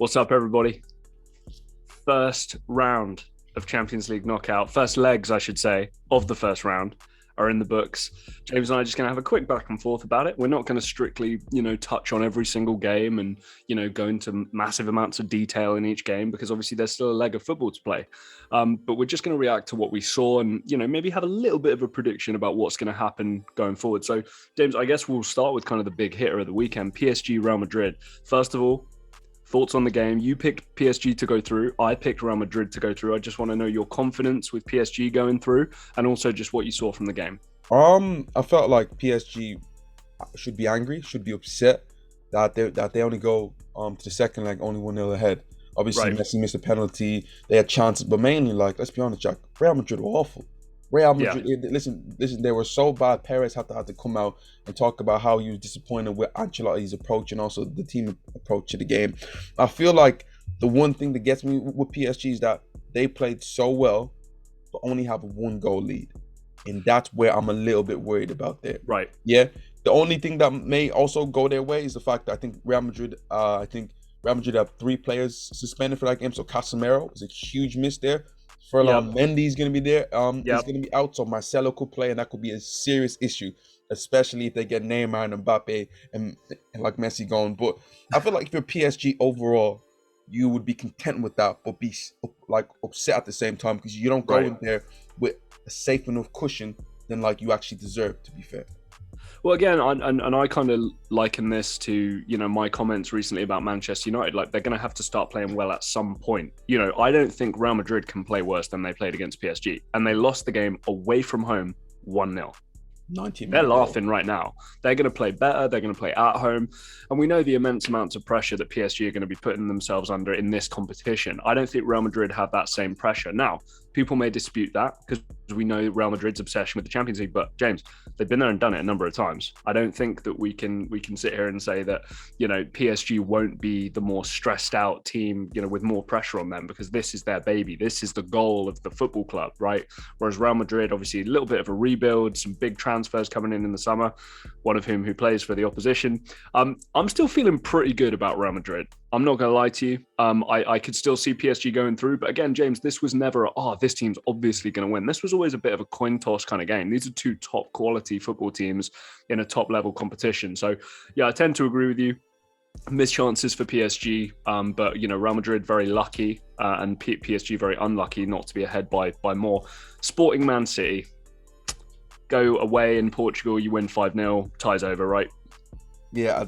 What's up, everybody? First round of Champions League knockout, first legs, I should say, of the first round are in the books. James and I are just going to have a quick back and forth about it. We're not going to strictly, touch on every single game and, go into massive amounts of detail in each game because obviously there's still a leg of football to play. But we're just going to react to what we saw and, maybe have a little bit of a prediction about what's going to happen going forward. So, James, I guess we'll start with kind of the big hitter of the weekend, PSG Real Madrid. First of all, thoughts on the game? You picked PSG to go through. I picked Real Madrid to go through. I just want to know your confidence with PSG going through and also just what you saw from the game. I felt like PSG should be angry, should be upset that they only go to the second leg only 1-0 ahead. Obviously, Right. Messi missed a penalty. They had chances, but mainly, let's be honest, Jack, Real Madrid were awful. Real Madrid, listen, they were so bad. Perez had to come out and talk about how he was disappointed with Ancelotti's approach and also the team approach to the game. I feel like the one thing that gets me with PSG is that they played so well, but only have a 1-goal lead. And that's where I'm a little bit worried about there. Right. Yeah. The only thing that may also go their way is the fact that I think Real Madrid have 3 players suspended for that game. So Casemiro was a huge miss there. Ferland Mendy is going to be there. He's going to be out, so Marcelo could play, and that could be a serious issue, especially if they get Neymar and Mbappe and like Messi going. But I feel like if you're PSG overall, you would be content with that, but be upset at the same time because you don't go in there with a safe enough cushion than you actually deserve, to be fair. Well, again, and I kind of liken this to, my comments recently about Manchester United. Like, they're going to have to start playing well at some point. I don't think Real Madrid can play worse than they played against PSG. And they lost the game away from home 1-0. They're laughing right now. They're going to play better. They're going to play at home. And we know the immense amounts of pressure that PSG are going to be putting themselves under in this competition. I don't think Real Madrid have that same pressure. Now, people may dispute that because we know Real Madrid's obsession with the Champions League. But James, they've been there and done it a number of times. I don't think that we can sit here and say that, PSG won't be the more stressed out team, with more pressure on them because this is their baby. This is the goal of the football club, right? Whereas Real Madrid, obviously a little bit of a rebuild, some big transfers coming in the summer, one of whom plays for the opposition. I'm still feeling pretty good about Real Madrid. I'm not going to lie to you. I could still see PSG going through. But again, James, this was never, this team's obviously going to win. This was always a bit of a coin toss kind of game. These are 2 top quality football teams in a top level competition. So, yeah, I tend to agree with you. Missed chances for PSG. But, Real Madrid very lucky and PSG very unlucky not to be ahead by more. Sporting Man City. Go away in Portugal, you win 5-0, ties over, right? Yeah,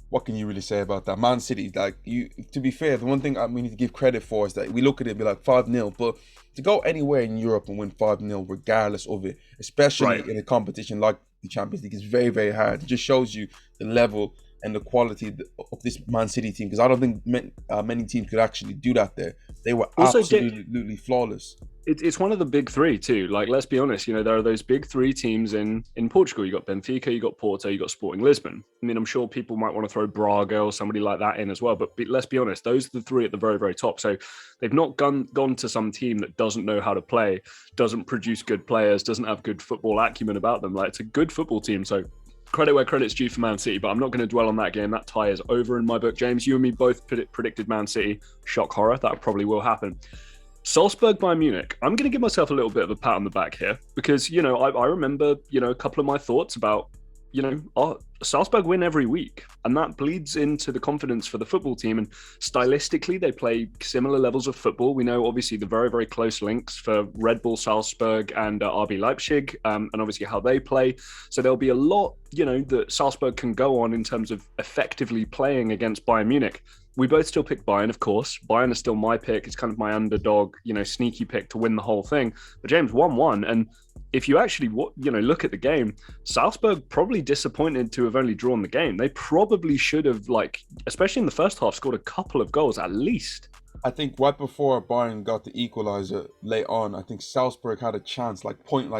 what can you really say about that? Man City, to be fair, the one thing we need to give credit for is that we look at it and be like 5-0, but to go anywhere in Europe and win 5-0 regardless of it, especially in a competition like the Champions League, is very, very hard. It just shows you the level and the quality of this Man City team, because I don't think many teams could actually do that there. They were also absolutely flawless. It's one of the big 3 too. Let's be honest, there are those big 3 teams in Portugal. You got Benfica, you got Porto, you got Sporting Lisbon. I mean, I'm sure people might want to throw Braga or somebody like that in as well. But let's be honest, those are the 3 at the very, very top. So they've not gone to some team that doesn't know how to play, doesn't produce good players, doesn't have good football acumen about them. It's a good football team. So credit where credit's due for Man City, but I'm not going to dwell on that game. That tie is over in my book. James, you and me both predicted Man City. Shock horror. That probably will happen. Salzburg by Munich. I'm going to give myself a little bit of a pat on the back here because, I remember, a couple of my thoughts about, Salzburg win every week and that bleeds into the confidence for the football team. And stylistically, they play similar levels of football. We know, obviously, the very, very close links for Red Bull Salzburg and RB Leipzig and obviously how they play. So there'll be a lot, that Salzburg can go on in terms of effectively playing against Bayern Munich. We both still pick Bayern, of course. Bayern is still my pick. It's kind of my underdog, sneaky pick to win the whole thing. But James, 1-1. And if you actually, look at the game, Salzburg probably disappointed to have only drawn the game. They probably should have, especially in the first half, scored a couple of goals at least. I think right before Bayern got the equalizer late on, I think Salzburg had a chance, point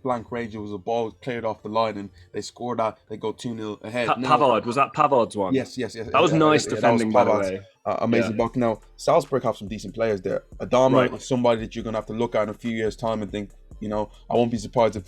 blank range. It was a ball cleared off the line and they scored that. They go 2-0 ahead. Pavard, was that Pavard's one? Yes. That was nice defending, by the way. Amazing block. Now, Salzburg have some decent players there. Adama is somebody that you're going to have to look at in a few years' time and think, I won't be surprised if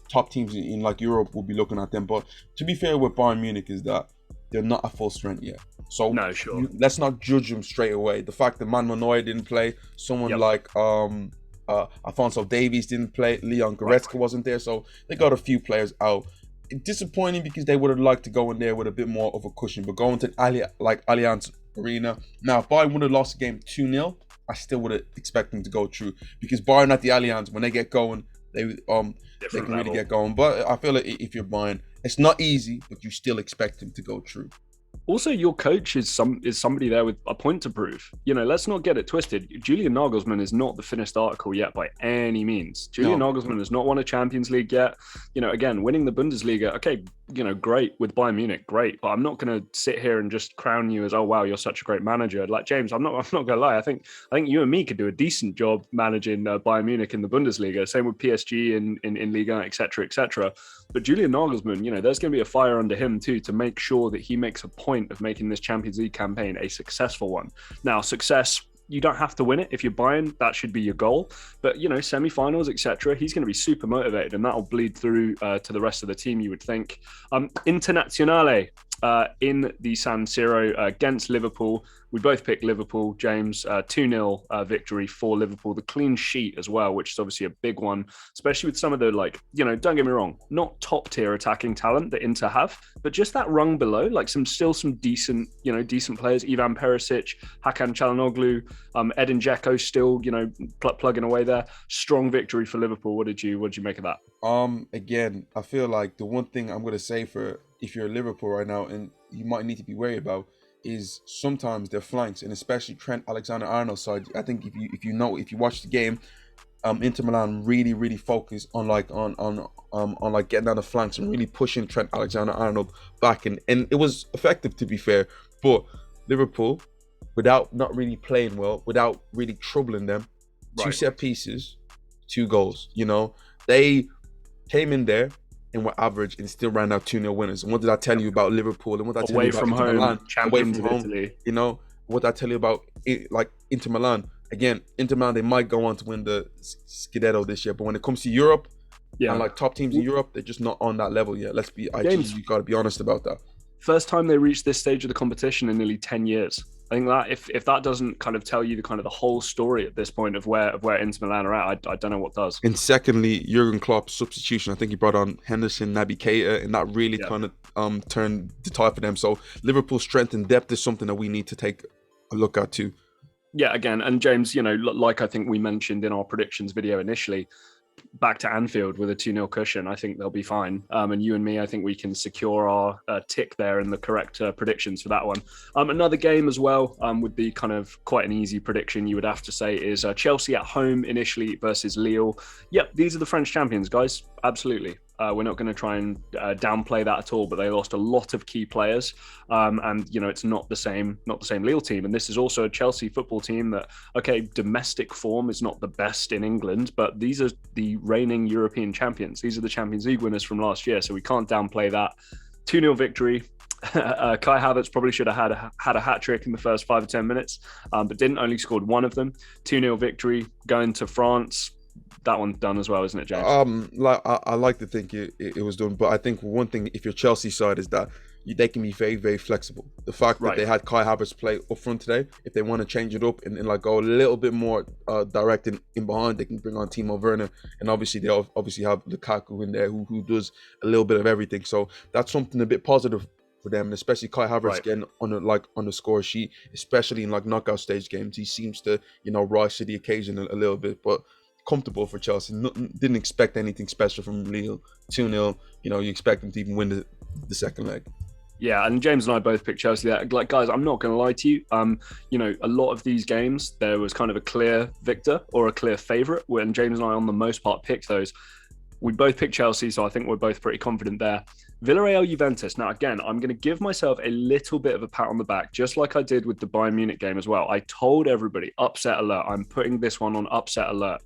top teams in Europe will be looking at them. But to be fair with Bayern Munich is that they're not at full strength yet. So No, sure. let's not judge him straight away. The fact that Manuel Neuer didn't play, someone like Alphonso Davies didn't play, Leon Goretzka wasn't there, so they got a few players out. Disappointing because they would have liked to go in there with a bit more of a cushion, but going to Allianz Arena. Now, if Bayern would have lost the game 2-0, I still would have expected them to go through, because Bayern at the Allianz, when they get going, they can really get going. But I feel like if you're Bayern, it's not easy, but you still expect them to go through. Also, your coach is somebody there with a point to prove. Let's not get it twisted. Julian Nagelsmann is not the finished article yet by any means. Julian Nagelsmann has not won a Champions League yet. Again, winning the Bundesliga, okay, great with Bayern Munich, great. But I'm not going to sit here and just crown you as, oh wow, you're such a great manager. Like, James, I'm not going to lie. I think you and me could do a decent job managing Bayern Munich in the Bundesliga. Same with PSG in Liga, etc., etc. But Julian Nagelsmann, there's going to be a fire under him too to make sure that he makes a point of making this Champions League campaign a successful one. Now, success, you don't have to win it. If you're Bayern, that should be your goal. But, semi-finals, etc., he's going to be super motivated, and that'll bleed through to the rest of the team, you would think. Internazionale in the San Siro against Liverpool. We both picked Liverpool, James. 2-0 victory for Liverpool. The clean sheet as well, which is obviously a big one, especially with some of the, don't get me wrong, not top tier attacking talent that Inter have, but just that rung below, some decent, decent players. Ivan Perisic, Hakan Çalhanoğlu, Edin Dzeko still, plugging away there. Strong victory for Liverpool. What did you make of that? Again, I feel like the one thing I'm going to say for if you're Liverpool right now, and you might need to be worried about, is sometimes their flanks, and especially Trent Alexander-Arnold's side. I think if you watch the game, Inter Milan really focus on getting down the flanks and really pushing Trent Alexander-Arnold back, and it was effective, to be fair. But Liverpool, without not really playing well, without really troubling them, 2 set pieces, 2 goals. They came in there and were average and still ran out 2-0 winners. And what did I tell you about Liverpool? And what did I tell you about Inter Milan? Champions of Italy. What did I tell you about Inter Milan? Again, Inter Milan, they might go on to win the Scudetto this year, but when it comes to Europe, and top teams in Europe, they're just not on that level yet. You got to be honest about that. First time they reached this stage of the competition in nearly 10 years. I think that if that doesn't kind of tell you the whole story at this point of where Inter Milan are at, I don't know what does. And secondly, Jurgen Klopp's substitution. I think he brought on Henderson, Naby Keita, and that really kind of turned the tide for them. So Liverpool's strength and depth is something that we need to take a look at too. Yeah, again, and James, like I think we mentioned in our predictions video initially, back to Anfield with a 2-0 cushion, I think they'll be fine. And you and me, I think we can secure our tick there in the correct predictions for that one. Another game as well would be kind of quite an easy prediction, you would have to say, is Chelsea at home initially versus Lille. Yep, these are the French champions, guys. Absolutely. We're not going to try and downplay that at all, but they lost a lot of key players, and it's not the same Lille team. And this is also a Chelsea football team that, okay, domestic form is not the best in England, but these are the reigning European champions. These are the Champions League winners from last year, so we can't downplay that. 2-0 victory. Kai Havertz probably should have had a hat trick in the first 5 or 10 minutes, but didn't. Only scored one of them. 2-0 victory. Going to France. That one's done as well, isn't it, James? I like to think it was done, but I think one thing, if you're Chelsea side, is that they can be very, very flexible. The fact that they had Kai Havertz play up front today, if they want to change it up and go a little bit more direct in behind, they can bring on Timo Werner, and obviously they obviously have Lukaku in there who does a little bit of everything. So that's something a bit positive for them, and especially Kai Havertz getting on the score sheet, especially in knockout stage games. He seems to rise to the occasion a little bit, but comfortable for Chelsea. Didn't expect anything special from Lille. 2-0. You expect them to even win the second leg. Yeah, and James and I both picked Chelsea there. Guys, I'm not going to lie to you. A lot of these games, there was kind of a clear victor or a clear favourite, when James and I, on the most part, picked those. We both picked Chelsea, so I think we're both pretty confident there. Villarreal Juventus. Now, again, I'm going to give myself a little bit of a pat on the back, just like I did with the Bayern Munich game as well. I told everybody, upset alert. I'm putting this one on upset alert.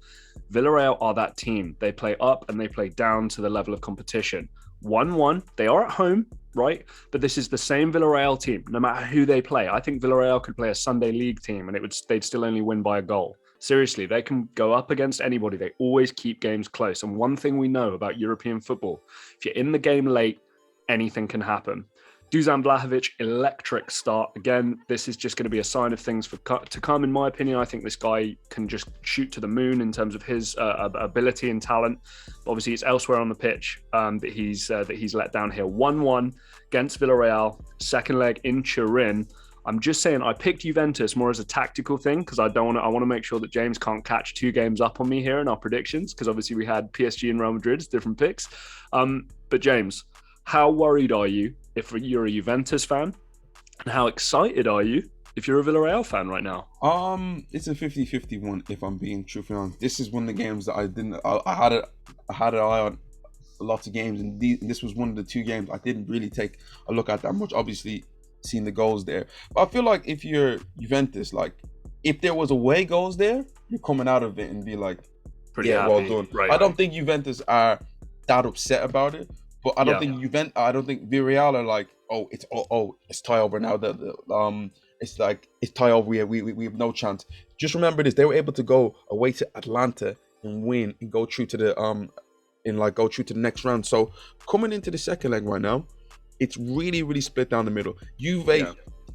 Villarreal are that team. They play up and they play down to the level of competition. 1-1. They are at home, right? But this is the same Villarreal team, no matter who they play. I think Villarreal could play a Sunday league team and they'd still only win by a goal. Seriously, they can go up against anybody. They always keep games close. And one thing we know about European football, if you're in the game late, anything can happen. Dusan Vlahovic, electric start. Again, this is just going to be a sign of things to come, in my opinion. I think this guy can just shoot to the moon in terms of his ability and talent. But obviously, it's elsewhere on the pitch that he's let down here. 1-1 against Villarreal, second leg in Turin. I'm just saying I picked Juventus more as a tactical thing because I want to make sure that James can't catch 2 games up on me here in our predictions, because obviously we had PSG and Real Madrid as different picks. But James, how worried are you if you're a Juventus fan? And how excited are you if you're a Villarreal fan right now? It's a 50-50 one, if I'm being truthfully honest. This is one of the games that I had an eye on lots of games, and this was one of the 2 games I didn't really take a look at that much. Obviously, seeing the goals there. But I feel like if you're Juventus, like, if there was away goals there, you're coming out of it and be like, pretty yeah, happy. well done. Right. I don't think Juventus are that upset about it. But I don't think Villarreal are like, it's tie over now. It's tie over. We have no chance. Just remember this: they were able to go away to Atlanta and win and go through to the next round. So coming into the second leg right now, it's really, really split down the middle. Juve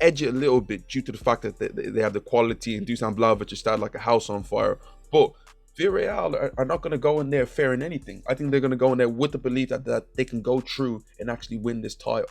edge it a little bit due to the fact that they have the quality, and Dusan Vlahovic just started like a house on fire. But Villarreal are not going to go in there fearing anything. I think they're going to go in there with the belief that they can go through and actually win this tie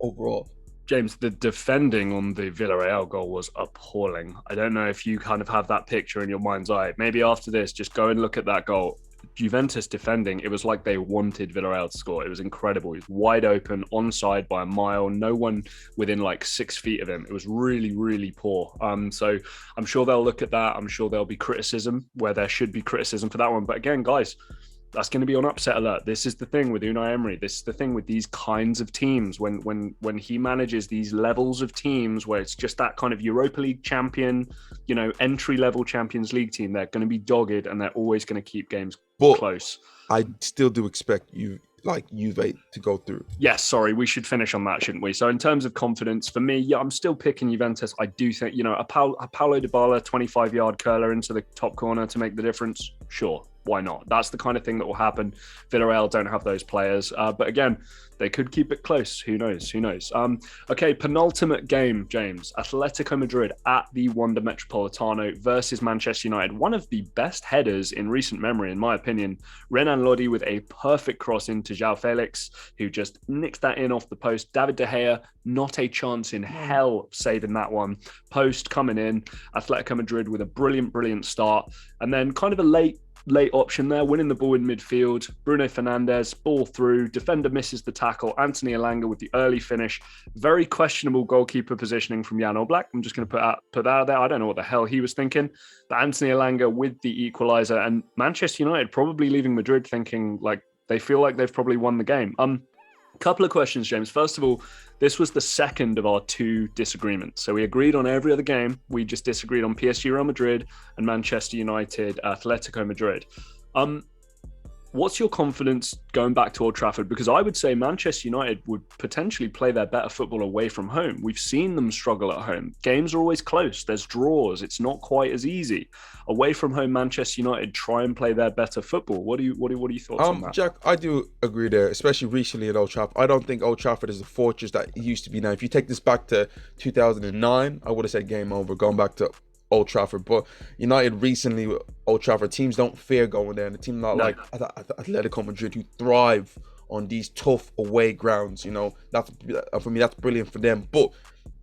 overall. James, the defending on the Villarreal goal was appalling. I don't know if you kind of have that picture in your mind's eye. Maybe after this, just go and look at that goal. Juventus defending, it was like they wanted Villarreal to score. It was incredible. He was wide open, onside by a mile, no one within like 6 feet of him. It was really, really poor. So I'm sure they'll look at that. I'm sure there'll be criticism where there should be criticism for that one. But again, guys, that's going to be on upset alert. This is the thing with Unai Emery. This is the thing with these kinds of teams. When he manages these levels of teams where it's just that kind of Europa League champion, entry-level Champions League team, they're going to be dogged and they're always going to keep games close. I still do expect Juve to go through. Yes, sorry, we should finish on that, shouldn't we? So in terms of confidence, for me, I'm still picking Juventus. I do think, a Paulo Dybala 25-yard curler into the top corner to make the difference. Sure, why not? That's the kind of thing that will happen. Villarreal don't have those players. But again, they could keep it close. Who knows? Okay, penultimate game, James. Atletico Madrid at the Wanda Metropolitano versus Manchester United. One of the best headers in recent memory, in my opinion. Renan Lodi with a perfect cross into João Felix, who just nicks that in off the post. David De Gea, not a chance in hell saving that one. Post coming in. Atletico Madrid with a brilliant, brilliant start. And then kind of a late option there, winning the ball in midfield. Bruno Fernandes, ball through, defender misses the tackle. Anthony Elanga with the early finish. Very questionable goalkeeper positioning from Jan Oblak. I'm just going to put that out there. I don't know what the hell he was thinking. But Anthony Elanga with the equaliser, and Manchester United probably leaving Madrid thinking like they feel like they've probably won the game. Couple of questions, James. First of all, this was the second of our 2 disagreements. So we agreed on every other game. We just disagreed on PSG Real Madrid and Manchester United Atletico Madrid. What's your confidence going back to Old Trafford? Because I would say Manchester United would potentially play their better football away from home. We've seen them struggle at home. Games are always close. There's draws. It's not quite as easy. Away from home, Manchester United try and play their better football. What are your thoughts on that? Jack, I do agree there, especially recently at Old Trafford. I don't think Old Trafford is the fortress that it used to be now. If you take this back to 2009, I would have said game over, going back to Old Trafford. But United recently with Old Trafford, teams don't fear going there, and a team like Atletico Madrid who thrive on these tough away grounds, that's for me, that's brilliant for them. But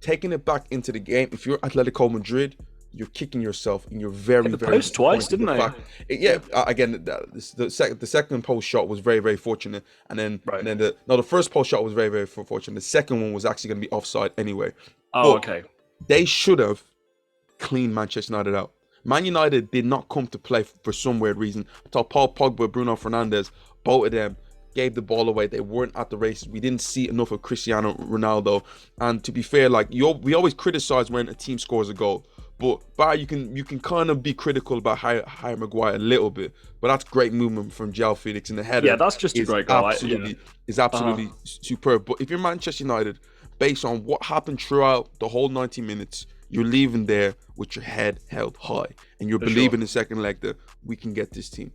taking it back into the game, if you're Atletico Madrid, you're kicking yourself, and you're very, the very post twice, didn't they? Again, the second post shot was very, very fortunate, and then the first post shot was very, very fortunate. The second one was actually going to be offside anyway. Okay. They should have cleaned Manchester United out. Man United did not come to play for some weird reason. I thought Paul Pogba, Bruno Fernandes, both of them gave the ball away. They weren't at the races. We didn't see enough of Cristiano Ronaldo. And to be fair, we always criticize when a team scores a goal. But you can kind of be critical about Harry Maguire a little bit. But that's great movement from João Felix in the header. Yeah, that's just a great goal. Is absolutely superb. But if you're Manchester United, based on what happened throughout the whole 90 minutes, you're leaving there with your head held high, and you're believing the second leg that we can get this team.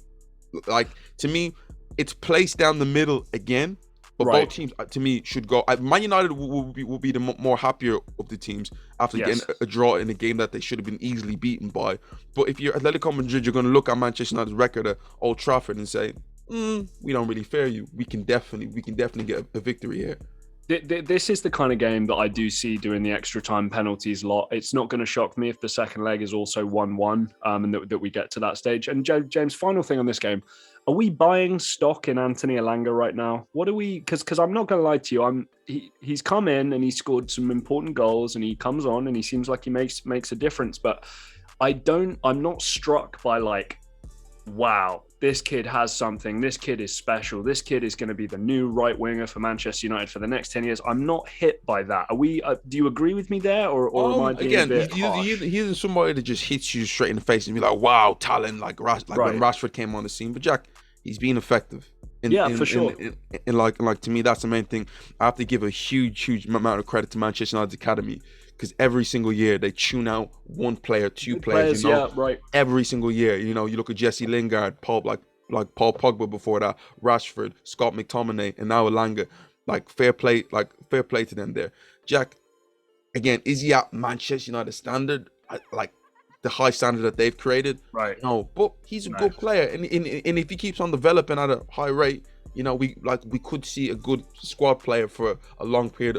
To me, it's placed down the middle again, But Right. both teams, to me, should go. Man United will be the more happier of the teams after Yes. getting a draw in a game that they should have been easily beaten by. But if you're Atletico Madrid, you're going to look at Manchester United's record at Old Trafford and say, we don't really fear you. We can definitely get a victory here. This is the kind of game that I do see doing the extra time penalties a lot. It's not going to shock me if the second leg is also 1-1, and that we get to that stage. And James, final thing on this game. Are we buying stock in Anthony Elanga right now? What are we? Because I'm not going to lie to you. He's come in and he scored some important goals, and he comes on and he seems like he makes a difference. But I'm not struck by like, wow, this kid has something. This kid is special. This kid is going to be the new right winger for Manchester United for the next 10 years. I'm not hit by that. Are we? Do you agree with me there, or am I being a bit harsh? He isn't somebody that just hits you straight in the face and be like, "Wow, talent!" Like when Rashford came on the scene. But Jack, he's being effective. For sure. And like to me, that's the main thing. I have to give a huge amount of credit to Manchester United's academy, because every single year they tune out one player, two players. Every single year, you look at Jesse Lingard, Paul Pogba before that, Rashford, Scott McTominay, and now Elanga. Like fair play to them there. Jack, again, is he at Manchester United standard? Like the high standard that they've created? Right. No, but he's a good player, and if he keeps on developing at a high rate, we could see a good squad player for a long period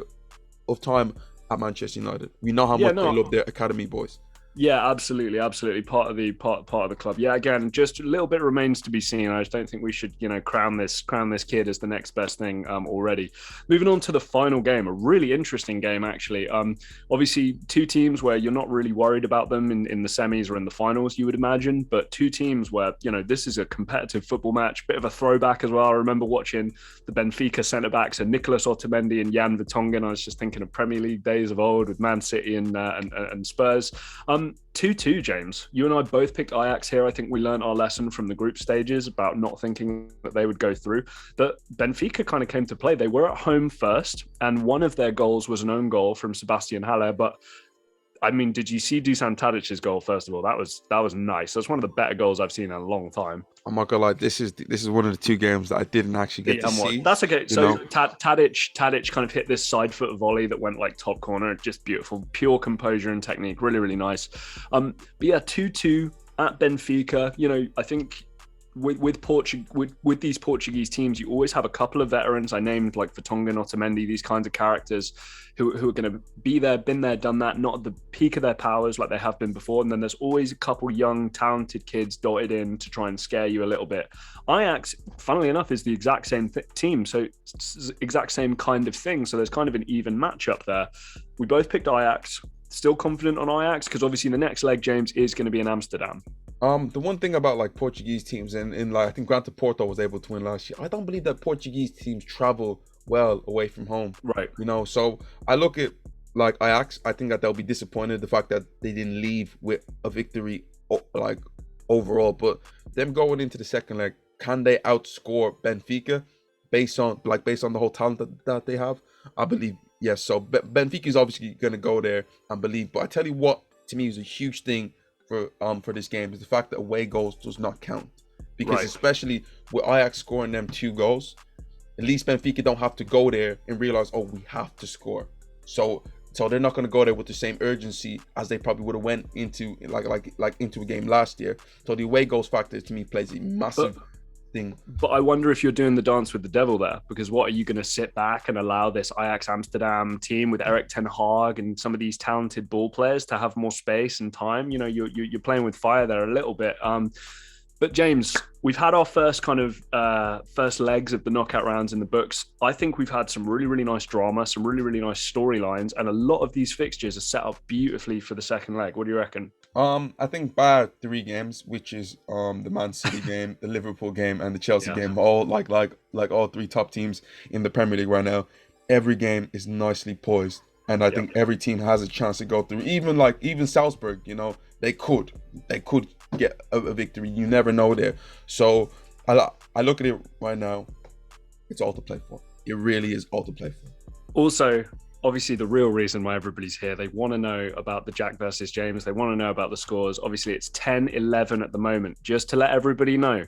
of time at Manchester United. We know how much they love their academy boys. Yeah, absolutely. Part of the club. Yeah, again, just a little bit remains to be seen. I just don't think we should, crown this kid as the next best thing already. Moving on to the final game, a really interesting game actually. Obviously, two teams where you're not really worried about them in the semis or in the finals, you would imagine, but two teams where this is a competitive football match. Bit of a throwback as well. I remember watching the Benfica centre backs, and Nicolas Otamendi and Jan Vertonghen. I was just thinking of Premier League days of old with Man City and Spurs. 2-2, James. You and I both picked Ajax here. I think we learned our lesson from the group stages about not thinking that they would go through. But Benfica kind of came to play. They were at home first, and one of their goals was an own goal from Sebastian Haller. But I mean, did you see Dusan Tadic's goal first of all? That was nice. That's one of the better goals I've seen in a long time. I'm not gonna lie. This is one of the two games that I didn't actually get to see. That's okay. So Tadic kind of hit this side foot volley that went like top corner. Just beautiful, pure composure and technique. Really, really nice. But yeah, 2-2 at Benfica. I think with these Portuguese teams, you always have a couple of veterans. I named like Vertonghen, Otamendi, these kinds of characters who are going to be there, been there, done that, not at the peak of their powers like they have been before. And then there's always a couple young, talented kids dotted in to try and scare you a little bit. Ajax, funnily enough, is the exact same team, so it's exact same kind of thing. So there's kind of an even matchup there. We both picked Ajax. Still confident on Ajax because obviously the next leg, James, is going to be in Amsterdam. The one thing about like Portuguese teams, and like I think granted Porto was able to win last year, I don't believe that Portuguese teams travel well away from home. Right. So I look at like Ajax, I think that they'll be disappointed the fact that they didn't leave with a victory like overall, but them going into the second leg, can they outscore Benfica based on the whole talent that they have? I believe yes. So Benfica is obviously going to go there and believe, but I tell you what, to me is a huge thing for this game is the fact that away goals does not count, because especially with Ajax scoring them 2 goals, at least Benfica don't have to go there and realize, oh, we have to score. So they're not going to go there with the same urgency as they probably would have went into like into a game last year. So the away goals factor to me plays a massive thing. But I wonder if you're doing the dance with the devil there, because what are you going to sit back and allow this Ajax Amsterdam team with Erik ten Hag and some of these talented ball players to have more space and time? You're playing with fire there a little bit. But James, we've had our first kind of first legs of the knockout rounds in the books. I think we've had some really, really nice drama, some really, really nice storylines, and a lot of these fixtures are set up beautifully for the second leg. What do you reckon? I think by 3 games, which is the Man City game, the Liverpool game, and the Chelsea game, all like all 3 top teams in the Premier League right now, every game is nicely poised, and I think every team has a chance to go through. Even Salzburg, they could get a victory. You never know there. So I look at it right now. It's all to play for. It really is all to play for. Also, obviously, the real reason why everybody's here, they want to know about the Jack versus James. They want to know about the scores. Obviously, it's 10-11 at the moment. Just to let everybody know,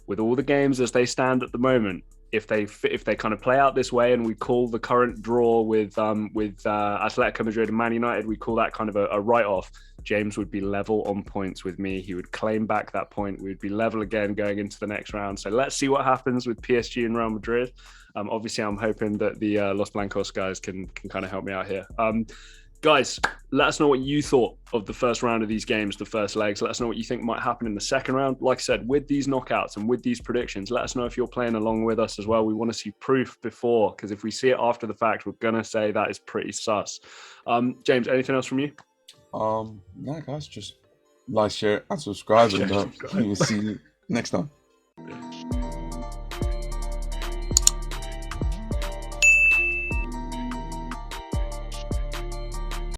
with all the games as they stand at the moment, if they kind of play out this way, and we call the current draw with Atletico Madrid and Man United, we call that kind of a write-off. James would be level on points with me. He would claim back that point. We'd be level again going into the next round. So let's see what happens with PSG and Real Madrid. Obviously, I'm hoping that the Los Blancos guys can kind of help me out here. Guys, let us know what you thought of the first round of these games, the first legs. Let us know what you think might happen in the second round. Like I said, with these knockouts and with these predictions, let us know if you're playing along with us as well. We want to see proof before, because if we see it after the fact, we're going to say that is pretty sus. James, anything else from you? Yeah, guys, just like, share, and subscribe, and see you next time.